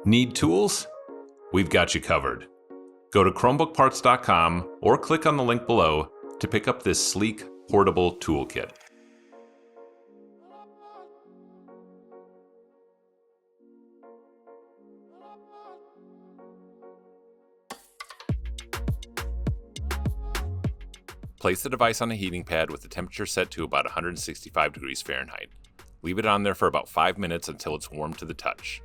Need tools? We've got you covered. Go to ChromebookParts.com or click on the link below to pick up this sleek, portable toolkit. Place the device on a heating pad with the temperature set to about 165 degrees Fahrenheit. Leave it on there for about 5 minutes until it's warm to the touch.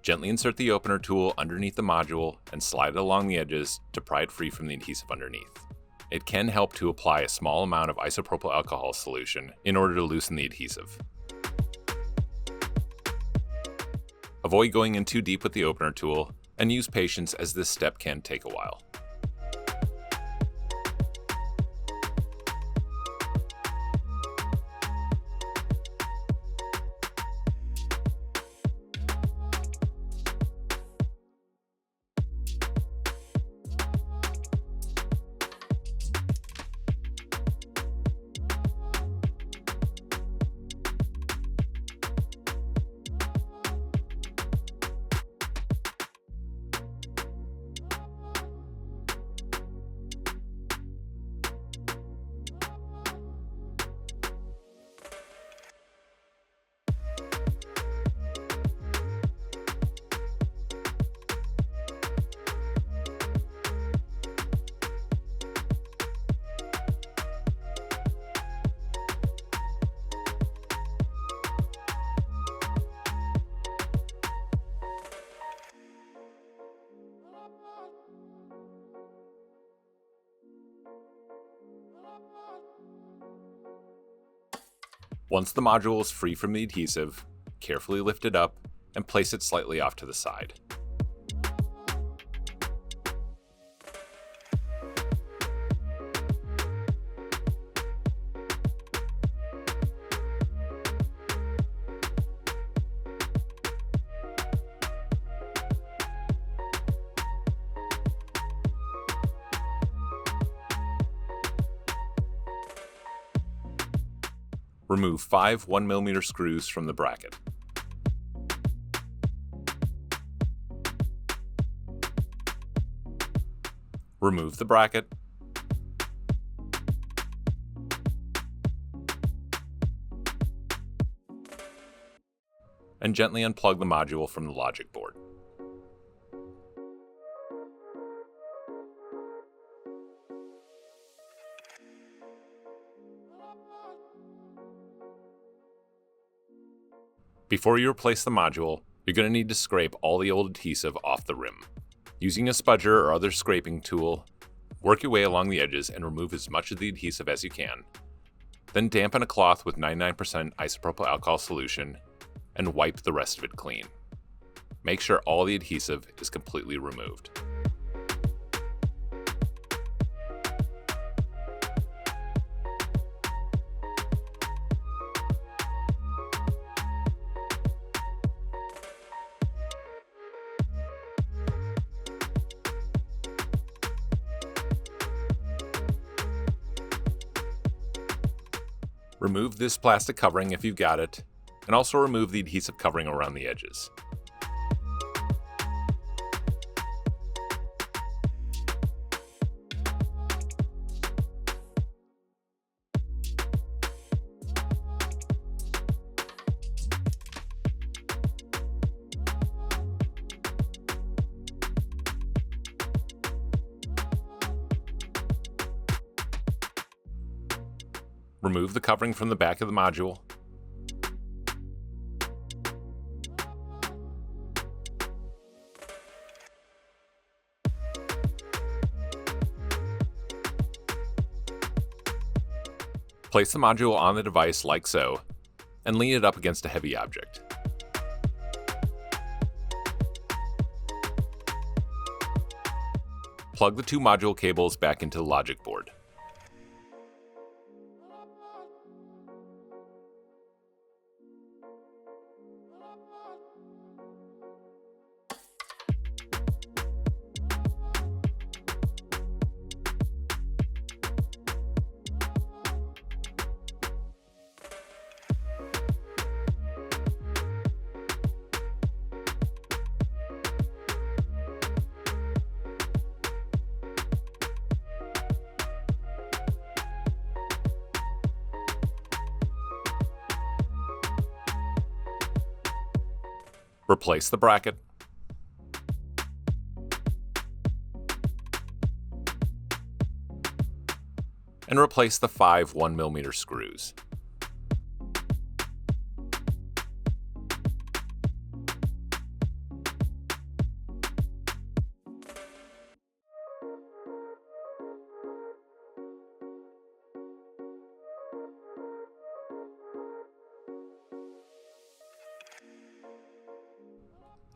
Gently insert the opener tool underneath the module and slide it along the edges to pry it free from the adhesive underneath. It can help to apply a small amount of isopropyl alcohol solution in order to loosen the adhesive. Avoid going in too deep with the opener tool and use patience as this step can take a while. Once the module is free from the adhesive, carefully lift it up and place it slightly off to the side. Remove 5 1mm screws from the bracket. Remove the bracket. And gently unplug the module from the logic board. Before you replace the module, you're going to need to scrape all the old adhesive off the rim. Using a spudger or other scraping tool, work your way along the edges and remove as much of the adhesive as you can. Then dampen a cloth with 99% isopropyl alcohol solution and wipe the rest of it clean. Make sure all the adhesive is completely removed. Remove this plastic covering if you've got it, and also remove the adhesive covering around the edges. Remove the covering from the back of the module. Place the module on the device like so, and lean it up against a heavy object. Plug the 2 module cables back into the logic board. Replace the bracket. And replace the 5 1mm screws.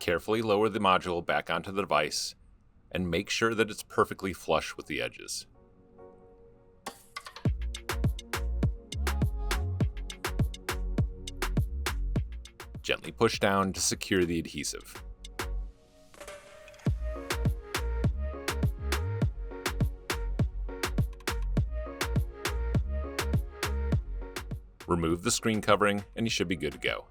Carefully lower the module back onto the device and make sure that it's perfectly flush with the edges. Gently push down to secure the adhesive. Remove the screen covering and you should be good to go.